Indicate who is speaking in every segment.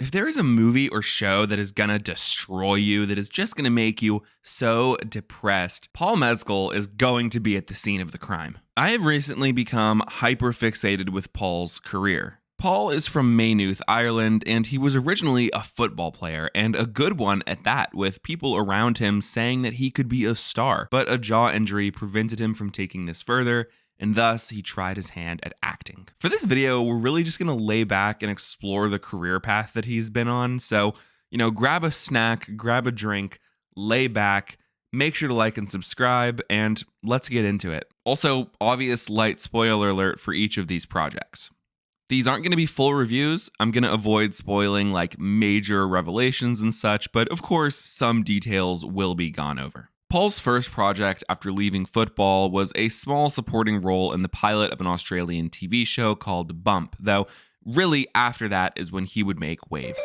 Speaker 1: If there is a movie or show that is gonna destroy you, that is just gonna make you so depressed, Paul Mescal is going to be at the scene of the crime. I have recently become hyper fixated with Paul's career. Paul is from Maynooth, Ireland, and he was originally a football player, and a good one at that, with people around him saying that he could be a star. But a jaw injury prevented him from taking this further, and thus he tried his hand at acting. For this video, we're really just gonna lay back and explore the career path that he's been on. So, grab a snack, grab a drink, lay back, make sure to like and subscribe, and let's get into it. Also, obvious light spoiler alert for each of these projects. These aren't going to be full reviews. I'm going to avoid spoiling like major revelations and such, but of course, some details will be gone over. Paul's first project after leaving football was a small supporting role in the pilot of an Australian TV show called Bump, though really after that is when he would make waves.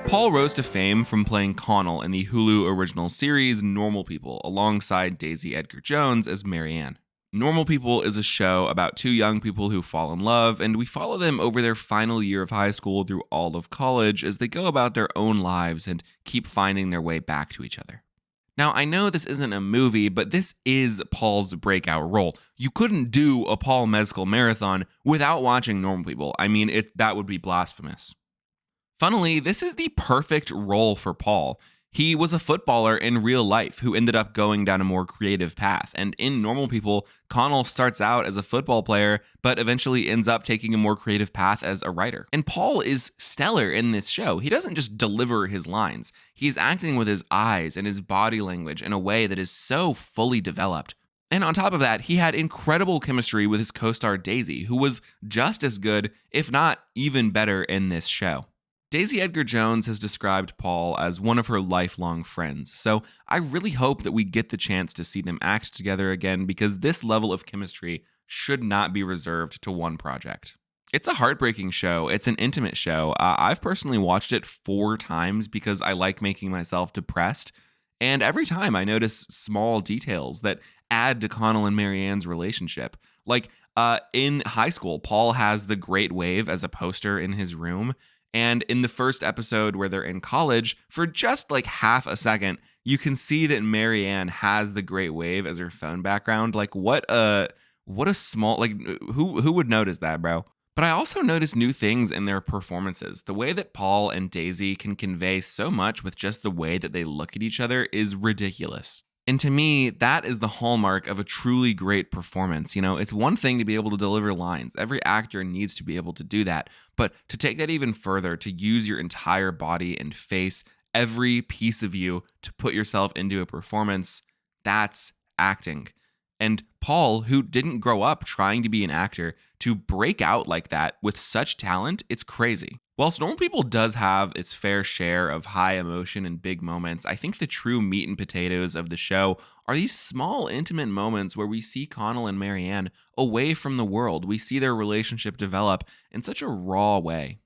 Speaker 1: Paul rose to fame from playing Connell in the Hulu original series Normal People alongside Daisy Edgar Jones as Marianne. Normal People is a show about two young people who fall in love, and we follow them over their final year of high school through all of college as they go about their own lives and keep finding their way back to each other. Now, I know this isn't a movie, but this is Paul's breakout role. You couldn't do a Paul Mescal marathon without watching Normal People. I mean, that would be blasphemous. Funnily, this is the perfect role for Paul. He was a footballer in real life who ended up going down a more creative path. And in Normal People, Connell starts out as a football player, but eventually ends up taking a more creative path as a writer. And Paul is stellar in this show. He doesn't just deliver his lines. He's acting with his eyes and his body language in a way that is so fully developed. And on top of that, he had incredible chemistry with his co-star Daisy, who was just as good, if not even better, in this show. Daisy Edgar Jones has described Paul as one of her lifelong friends, so I really hope that we get the chance to see them act together again because this level of chemistry should not be reserved to one project. It's a heartbreaking show. It's an intimate show. I've personally watched it 4 times because I like making myself depressed, and every time I notice small details that add to Connell and Marianne's relationship. Like in high school, Paul has the Great Wave as a poster in his room. And in the first episode where they're in college, for just like half a second, you can see that Marianne has the Great Wave as her phone background. Like what a small, like who would notice that, bro? But I also noticed new things in their performances. The way that Paul and Daisy can convey so much with just the way that they look at each other is ridiculous. And to me, that is the hallmark of a truly great performance. It's one thing to be able to deliver lines. Every actor needs to be able to do that. But to take that even further, to use your entire body and face, every piece of you, to put yourself into a performance, that's acting. And Paul, who didn't grow up trying to be an actor, to break out like that with such talent, it's crazy. Whilst Normal People does have its fair share of high emotion and big moments, I think the true meat and potatoes of the show are these small, intimate moments where we see Connell and Marianne away from the world. We see their relationship develop in such a raw way.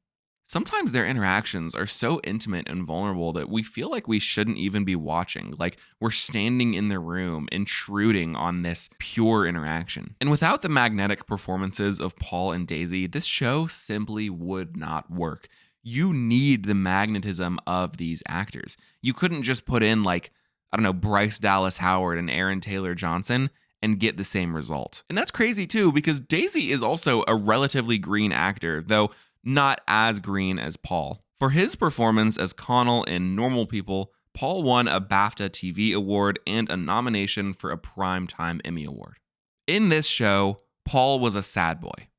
Speaker 1: Sometimes their interactions are so intimate and vulnerable that we feel like we shouldn't even be watching, like we're standing in the room, intruding on this pure interaction. And without the magnetic performances of Paul and Daisy, this show simply would not work. You need the magnetism of these actors. You couldn't just put in Bryce Dallas Howard and Aaron Taylor Johnson and get the same result. And that's crazy too, because Daisy is also a relatively green actor, though not as green as Paul. For his performance as Connell in Normal People, Paul won a BAFTA TV award and a nomination for a Primetime Emmy Award. In this show, Paul was a sad boy.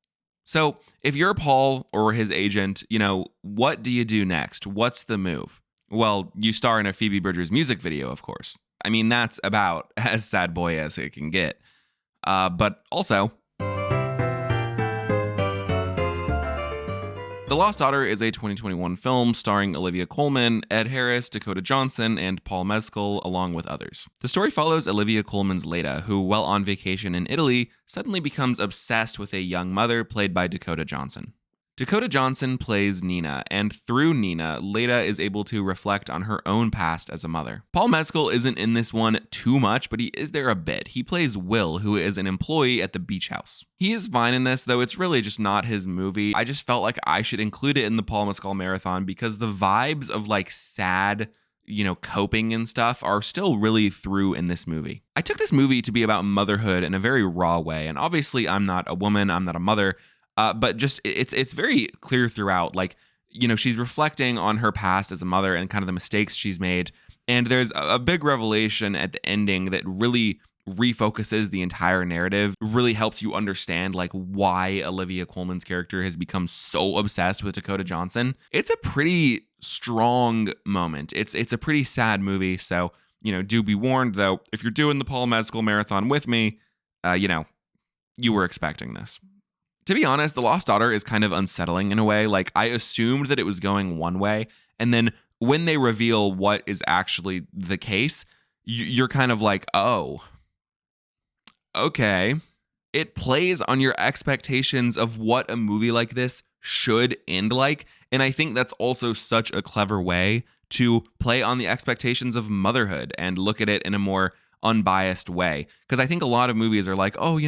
Speaker 1: So if you're Paul or his agent, what do you do next? What's the move? Well, you star in a Phoebe Bridgers music video, of course. I mean, that's about as sad boy as it can get. But also, The Lost Daughter is a 2021 film starring Olivia Colman, Ed Harris, Dakota Johnson, and Paul Mescal, along with others. The story follows Olivia Colman's Leda, who, while on vacation in Italy, suddenly becomes obsessed with a young mother played by Dakota Johnson. Dakota Johnson plays Nina, and through Nina, Leda is able to reflect on her own past as a mother. Paul Mescal isn't in this one too much, but he is there a bit. He plays Will, who is an employee at the beach house. He is fine in this, though it's really just not his movie. I just felt like I should include it in the Paul Mescal marathon because the vibes of like sad, coping and stuff are still really through in this movie. I took this movie to be about motherhood in a very raw way, and obviously I'm not a woman, I'm not a mother, but just it's very clear throughout. Like, she's reflecting on her past as a mother and kind of the mistakes she's made. And there's a big revelation at the ending that really refocuses the entire narrative, really helps you understand like why Olivia Colman's character has become so obsessed with Dakota Johnson. It's a pretty strong moment. It's a pretty sad movie. So, do be warned though, if you're doing the Paul Mescal marathon with me, you were expecting this. To be honest, The Lost Daughter is kind of unsettling in a way. Like, I assumed that it was going one way, and then when they reveal what is actually the case, you're kind of like, oh, okay. It plays on your expectations of what a movie like this should end like, and I think that's also such a clever way to play on the expectations of motherhood and look at it in a more unbiased way. Because I think a lot of movies are like, oh,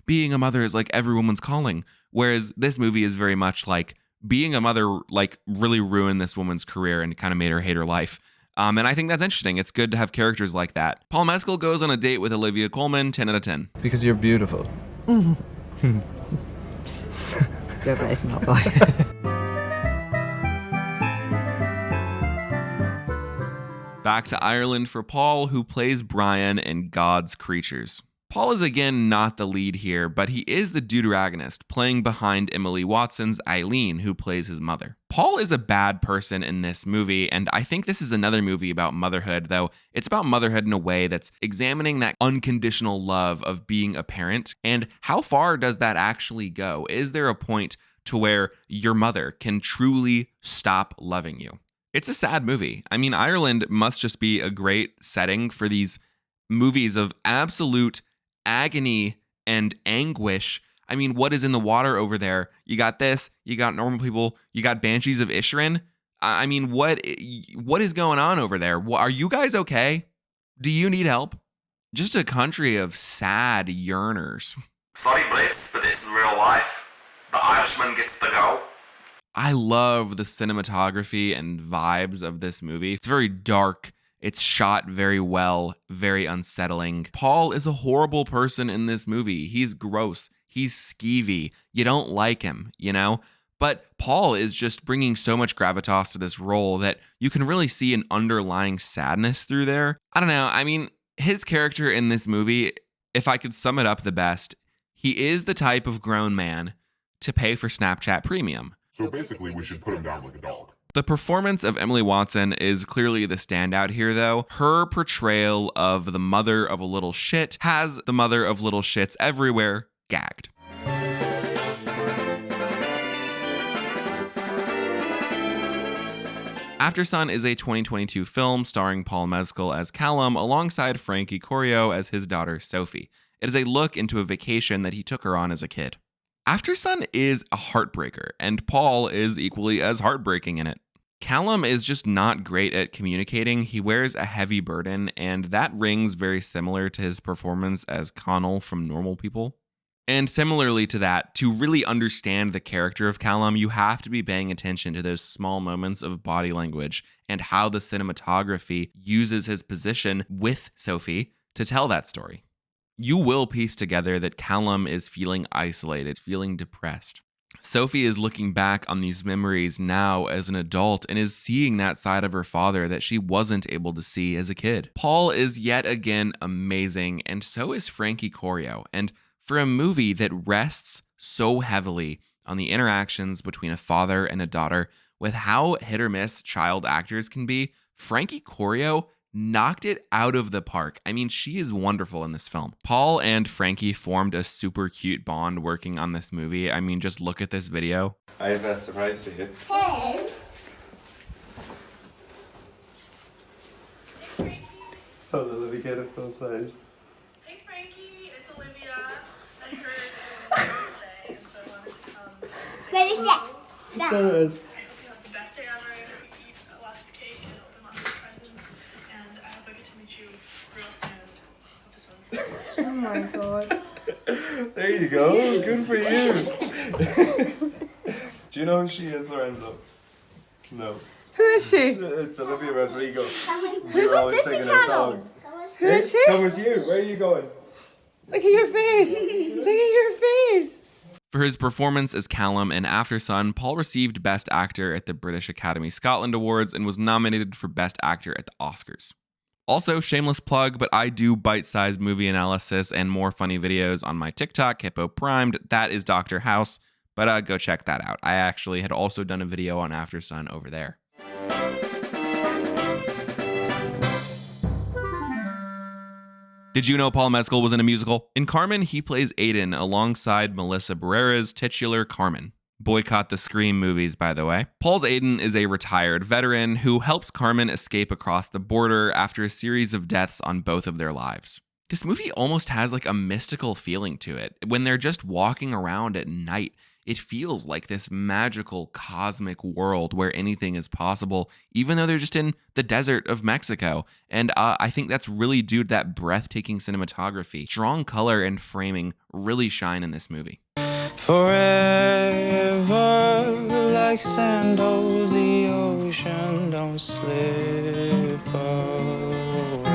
Speaker 1: being a mother is like every woman's calling. Whereas this movie is very much like being a mother, like really ruined this woman's career and kind of made her hate her life. And I think that's interesting. It's good to have characters like that. Paul Mescal goes on a date with Olivia Colman, 10 out of 10.
Speaker 2: Because you're beautiful.
Speaker 3: Go guys, Malfoy.
Speaker 1: Back to Ireland for Paul, who plays Brian in God's Creatures. Paul is again not the lead here, but he is the deuteragonist, playing behind Emily Watson's Eileen, who plays his mother. Paul is a bad person in this movie, and I think this is another movie about motherhood, though it's about motherhood in a way that's examining that unconditional love of being a parent, and how far does that actually go? Is there a point to where your mother can truly stop loving you? It's a sad movie. I mean, Ireland must just be a great setting for these movies of absolute agony and anguish. I mean, what is in the water over there? You got this, you got normal people, you got Banshees of Inisherin. I mean, what is going on over there? Are you guys okay? Do you need help? Just a country of sad yearners.
Speaker 4: Sorry, Blitz, but this is real life. The Irishman gets the go.
Speaker 1: I love the cinematography and vibes of this movie. It's very dark. It's shot very well, very unsettling. Paul is a horrible person in this movie. He's gross. He's skeevy. You don't like him, But Paul is just bringing so much gravitas to this role that you can really see an underlying sadness through there. I don't know. I mean, his character in this movie, if I could sum it up the best, he is the type of grown man to pay for Snapchat Premium.
Speaker 5: So basically, we should put him down like a dog.
Speaker 1: The performance of Emily Watson is clearly the standout here, though. Her portrayal of the mother of a little shit has the mother of little shits everywhere gagged. Aftersun is a 2022 film starring Paul Mescal as Callum alongside Frankie Corio as his daughter Sophie. It is a look into a vacation that he took her on as a kid. Aftersun is a heartbreaker, and Paul is equally as heartbreaking in it. Callum is just not great at communicating. He wears a heavy burden, and that rings very similar to his performance as Connell from Normal People. And similarly to that, to really understand the character of Callum, you have to be paying attention to those small moments of body language and how the cinematography uses his position with Sophie to tell that story. You will piece together that Callum is feeling isolated, feeling depressed. Sophie is looking back on these memories now as an adult and is seeing that side of her father that she wasn't able to see as a kid. Paul is yet again amazing, and so is Frankie Corio. And for a movie that rests so heavily on the interactions between a father and a daughter, with how hit or miss child actors can be, Frankie Corio knocked it out of the park. I mean, she is wonderful in this film. Paul and Frankie formed a super cute bond working on this movie. I mean, just look at this video.
Speaker 2: I have a surprise for you.
Speaker 6: Hey.
Speaker 2: Oh, let me get it full size.
Speaker 7: Hey Frankie, it's Olivia. I heard it was today, and so I wanted to come.
Speaker 6: Ready, set.
Speaker 2: There it is.
Speaker 7: I hope you have the best day ever. I hope you eat lots of cake and open lots of presents. And I hope I get to meet you real soon. Hope this one's
Speaker 6: Oh my god.
Speaker 2: There you go. Good for you. Do you know who she is, Lorenzo? No.
Speaker 6: Who is she?
Speaker 2: It's Olivia Rodrigo.
Speaker 6: Who's
Speaker 2: We're
Speaker 6: on
Speaker 2: always
Speaker 6: Disney
Speaker 2: singing her
Speaker 6: Channel?
Speaker 2: songs.
Speaker 6: Who is she?
Speaker 2: Come with you. Where are you going?
Speaker 6: Look at your face. Look at your face.
Speaker 1: For his performance as Callum in After Sun, Paul received Best Actor at the British Academy Scotland Awards and was nominated for Best Actor at the Oscars. Also, shameless plug, but I do bite-sized movie analysis and more funny videos on my TikTok, Hippo Primed. That is Dr. House, but go check that out. I actually had also done a video on After Sun over there. Did you know Paul Mescal was in a musical? In Carmen, he plays Aiden alongside Melissa Barrera's titular Carmen. Boycott the Scream movies, by the way. Paul's Aiden is a retired veteran who helps Carmen escape across the border after a series of deaths on both of their lives. This movie almost has like a mystical feeling to it. When they're just walking around at night, it feels like this magical cosmic world where anything is possible, even though they're just in the desert of Mexico. And I think that's really due to that breathtaking cinematography. Strong color and framing really shine in this movie.
Speaker 8: Forever like sandals, the ocean don't slip away.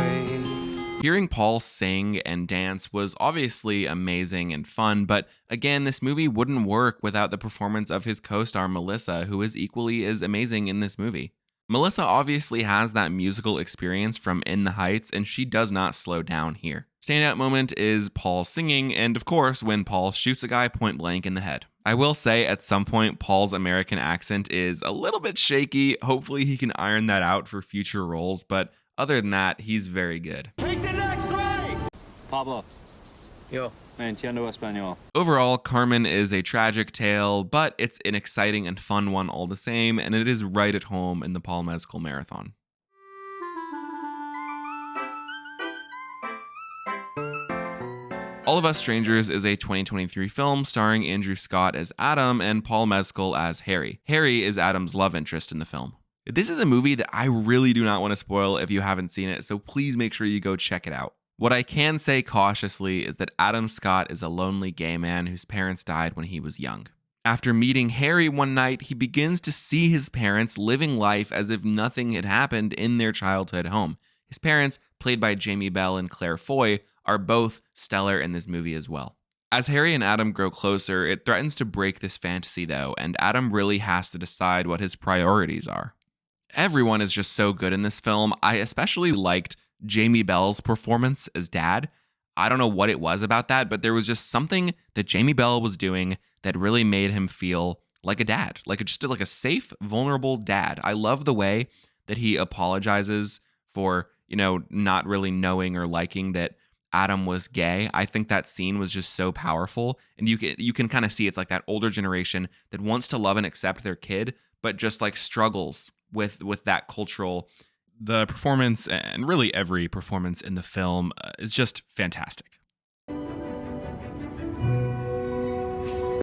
Speaker 1: Hearing Paul sing and dance was obviously amazing and fun, but again, this movie wouldn't work without the performance of his co-star Melissa, who is equally as amazing in this movie. Melissa obviously has that musical experience from In the Heights, and she does not slow down here. Standout moment is Paul singing, and of course, when Paul shoots a guy point blank in the head. I will say at some point, Paul's American accent is a little bit shaky. Hopefully he can iron that out for future roles, but other than that, he's very good.
Speaker 8: Take the next right! Pablo. Yo. Me entiendo español.
Speaker 1: Overall, Carmen is a tragic tale, but it's an exciting and fun one all the same, and it is right at home in the Paul Mescal Marathon. All of Us Strangers is a 2023 film starring Andrew Scott as Adam and Paul Mescal as Harry. Harry is Adam's love interest in the film. This is a movie that I really do not want to spoil if you haven't seen it, so please make sure you go check it out. What I can say cautiously is that Adam Scott is a lonely gay man whose parents died when he was young. After meeting Harry one night, he begins to see his parents living life as if nothing had happened in their childhood home. His parents, played by Jamie Bell and Claire Foy, are both stellar in this movie as well. As Harry and Adam grow closer, it threatens to break this fantasy though, and Adam really has to decide what his priorities are. Everyone is just so good in this film. I especially liked Jamie Bell's performance as dad. I don't know what it was about that, but there was just something that Jamie Bell was doing that really made him feel like a dad, like a safe, vulnerable dad. I love the way that he apologizes for, not really knowing or liking that Adam was gay. I think that scene was just so powerful, and you can kind of see it's like that older generation that wants to love and accept their kid, but just like struggles with that cultural. The performance, and really every performance in the film, is just fantastic.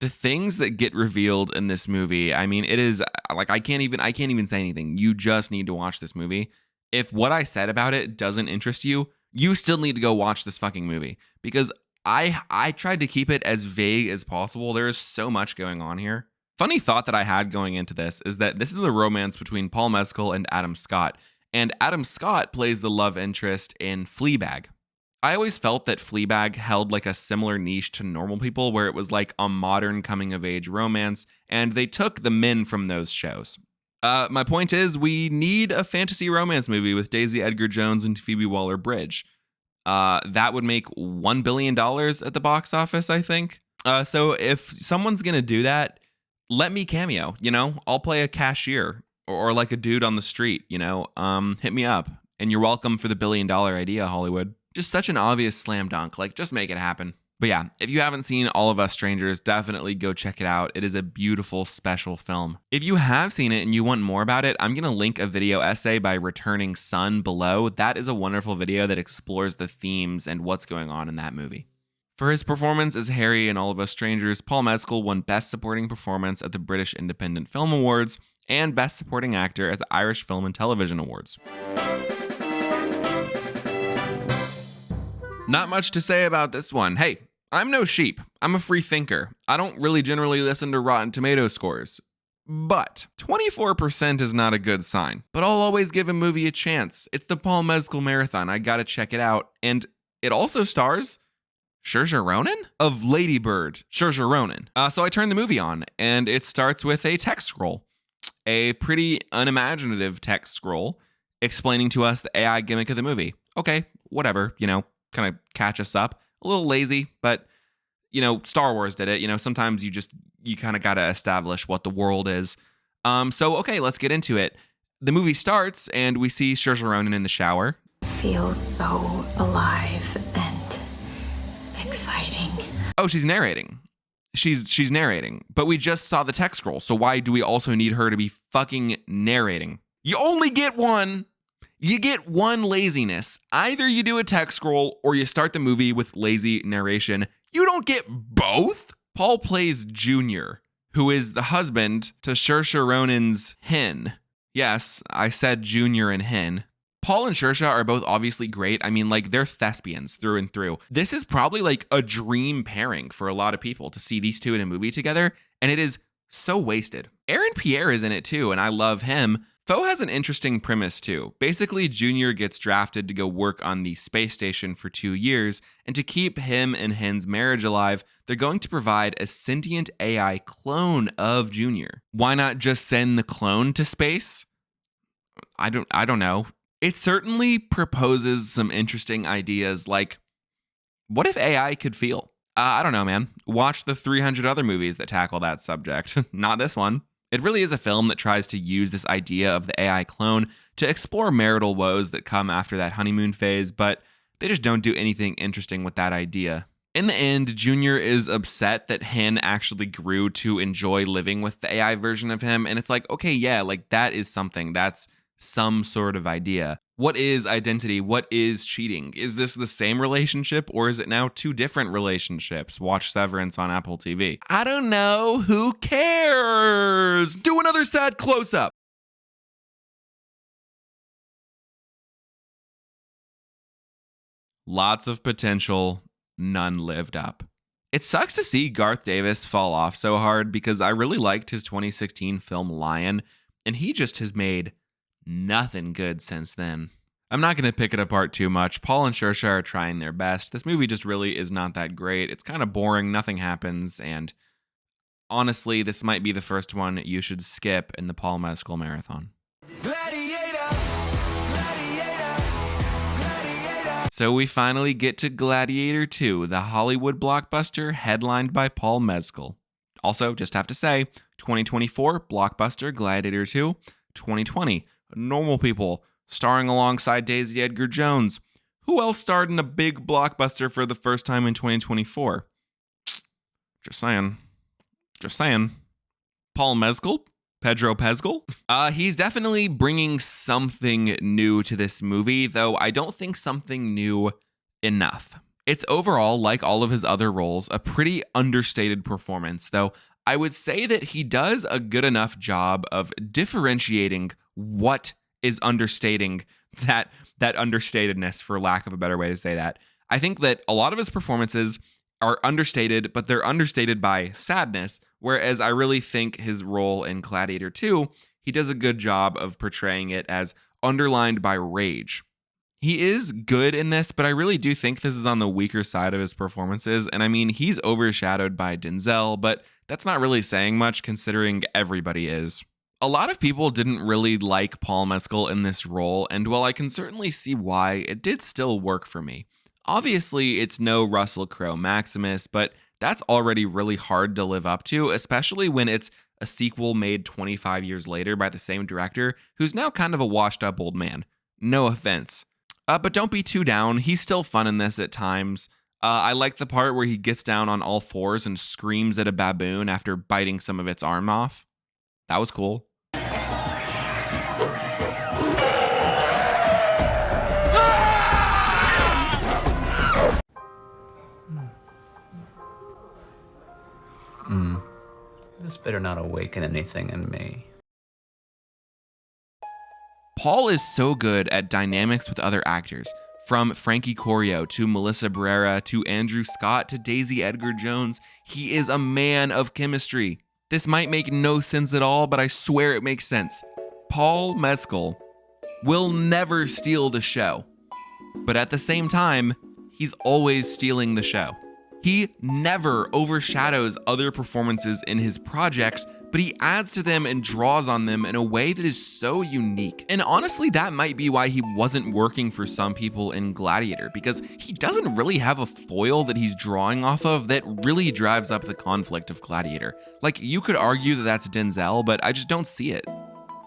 Speaker 1: The things that get revealed in this movie, I mean, it is like I can't even say anything. You just need to watch this movie. If what I said about it doesn't interest you, you still need to go watch this fucking movie, because I tried to keep it as vague as possible. There is so much going on here. Funny thought that I had going into this is that this is a romance between Paul Mescal and Adam Scott, and Adam Scott plays the love interest in Fleabag. I always felt that Fleabag held like a similar niche to Normal People, where it was like a modern coming-of-age romance, and they took the men from those shows. My point is, we need a fantasy romance movie with Daisy Edgar Jones and Phoebe Waller-Bridge. That would make $1 billion at the box office, I think. So if someone's going to do that, let me cameo, I'll play a cashier or like a dude on the street, hit me up. And you're welcome for the $1 billion idea, Hollywood. Just such an obvious slam dunk, like just make it happen. But yeah, if you haven't seen All of Us Strangers, definitely go check it out. It is a beautiful, special film. If you have seen it and you want more about it, I'm going to link a video essay by Returning Sun below. That is a wonderful video that explores the themes and what's going on in that movie. For his performance as Harry in All of Us Strangers, Paul Mescal won Best Supporting Performance at the British Independent Film Awards and Best Supporting Actor at the Irish Film and Television Awards. Not much to say about this one. Hey, I'm no sheep. I'm a free thinker. I don't really generally listen to Rotten Tomato scores. But 24% is not a good sign. But I'll always give a movie a chance. It's the Paul Mescal Marathon. I gotta check it out. And it also stars Saoirse Ronan of Lady Bird. Saoirse Ronan. So I turned the movie on, and it starts with a text scroll. A pretty unimaginative text scroll explaining to us the AI gimmick of the movie. Okay, whatever, kind of catch us up. A little lazy, but, Star Wars did it. Sometimes you kind of got to establish what the world is. So, okay, let's get into it. The movie starts, and we see Saoirse Ronan in the shower.
Speaker 3: Feels so alive and exciting.
Speaker 1: Oh, she's narrating. She's narrating. But we just saw the text scroll, so why do we also need her to be fucking narrating? You only get one. You get one laziness. Either you do a text scroll or you start the movie with lazy narration. You don't get both. Paul plays Junior, who is the husband to Saoirse Ronan's hen. Yes, I said Junior and hen. Paul and Saoirse are both obviously great. I mean, they're thespians through and through. This is probably a dream pairing for a lot of people to see these two in a movie together, and it is so wasted. Aaron Pierre is in it too, and I love him. Foe has an interesting premise too. Basically, Junior gets drafted to go work on the space station for 2 years, and to keep him and Hen's marriage alive, they're going to provide a sentient AI clone of Junior. Why not just send the clone to space? I don't know. It certainly proposes some interesting ideas like, what if AI could feel? I don't know, man. Watch the 300 other movies that tackle that subject. Not this one. It really is a film that tries to use this idea of the AI clone to explore marital woes that come after that honeymoon phase, but they just don't do anything interesting with that idea. In the end, Junior is upset that Hen actually grew to enjoy living with the AI version of him, and it's okay, yeah, that is something. That's some sort of idea. What is identity? What is cheating? Is this the same relationship, or is it now two different relationships? Watch Severance on Apple TV. I don't know. Who cares? Do another sad close-up. Lots of potential, none lived up. It sucks to see Garth Davis fall off so hard because I really liked his 2016 film Lion, and he just has made nothing good since then. I'm not going to pick it apart too much. Paul and Saoirse are trying their best. This movie just really is not that great. It's kind of boring. Nothing happens. And honestly, this might be the first one you should skip in the Paul Mescal Marathon. So we finally get to Gladiator 2, the Hollywood blockbuster headlined by Paul Mescal. Also, just have to say, 2024 blockbuster Gladiator 2, 2020 Normal People, starring alongside Daisy Edgar Jones. Who else starred in a big blockbuster for the first time in 2024? Just saying. Paul Mescal? Pedro Pascal? He's definitely bringing something new to this movie, though I don't think something new enough. It's overall, like all of his other roles, a pretty understated performance, though I would say that he does a good enough job of differentiating what is understating that understatedness, for lack of a better way to say that. I think that a lot of his performances are understated, but they're understated by sadness, whereas I really think his role in Gladiator 2, he does a good job of portraying it as underlined by rage. He is good in this, but I really do think this is on the weaker side of his performances, and I mean, he's overshadowed by Denzel, but that's not really saying much considering everybody is. A lot of people didn't really like Paul Mescal in this role, and while I can certainly see why, it did still work for me. Obviously, it's no Russell Crowe Maximus, but that's already really hard to live up to, especially when it's a sequel made 25 years later by the same director, who's now kind of a washed-up old man. No offense. But don't be too down, he's still fun in this at times. I like the part where he gets down on all fours and screams at a baboon after biting some of its arm off. That was cool.
Speaker 9: better not awaken anything in me.
Speaker 1: Paul is so good at dynamics with other actors, from Frankie Corio to Melissa Barrera to Andrew Scott to Daisy Edgar Jones. He is a man of chemistry. This might make no sense at all, but I swear it makes sense. Paul Mescal will never steal the show, but at the same time, he's always stealing the show. He never overshadows other performances in his projects, but he adds to them and draws on them in a way that is so unique. And honestly, that might be why he wasn't working for some people in Gladiator, because he doesn't really have a foil that he's drawing off of that really drives up the conflict of Gladiator. Like, you could argue that that's Denzel, but I just don't see it.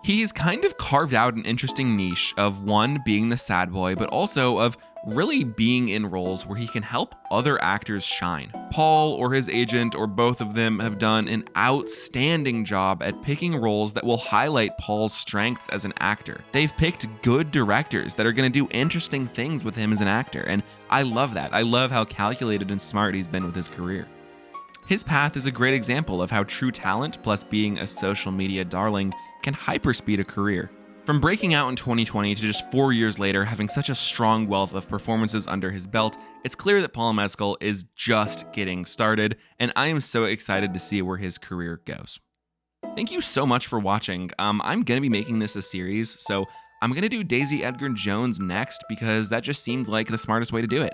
Speaker 1: He's kind of carved out an interesting niche of, one, being the sad boy, but also of really being in roles where he can help other actors shine. Paul or his agent or both of them have done an outstanding job at picking roles that will highlight Paul's strengths as an actor. They've picked good directors that are going to do interesting things with him as an actor, and I love that. I love how calculated and smart he's been with his career. His path is a great example of how true talent plus being a social media darling can hyperspeed a career. From breaking out in 2020 to just 4 years later having such a strong wealth of performances under his belt, it's clear that Paul Mescal is just getting started, and I am so excited to see where his career goes. Thank you so much for watching. I'm going to be making this a series, so I'm going to do Daisy Edgar Jones next because that just seems like the smartest way to do it.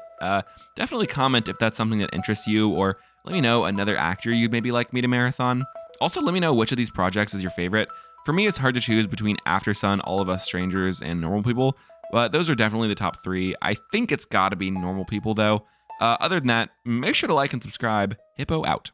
Speaker 1: Definitely comment if that's something that interests you, or let me know another actor you'd maybe like me to marathon. Also, let me know which of these projects is your favorite. For me, it's hard to choose between After Sun, All of Us Strangers, and Normal People, but those are definitely the top 3. I think it's gotta be Normal People, though. Other than that, make sure to like and subscribe. Hippo out.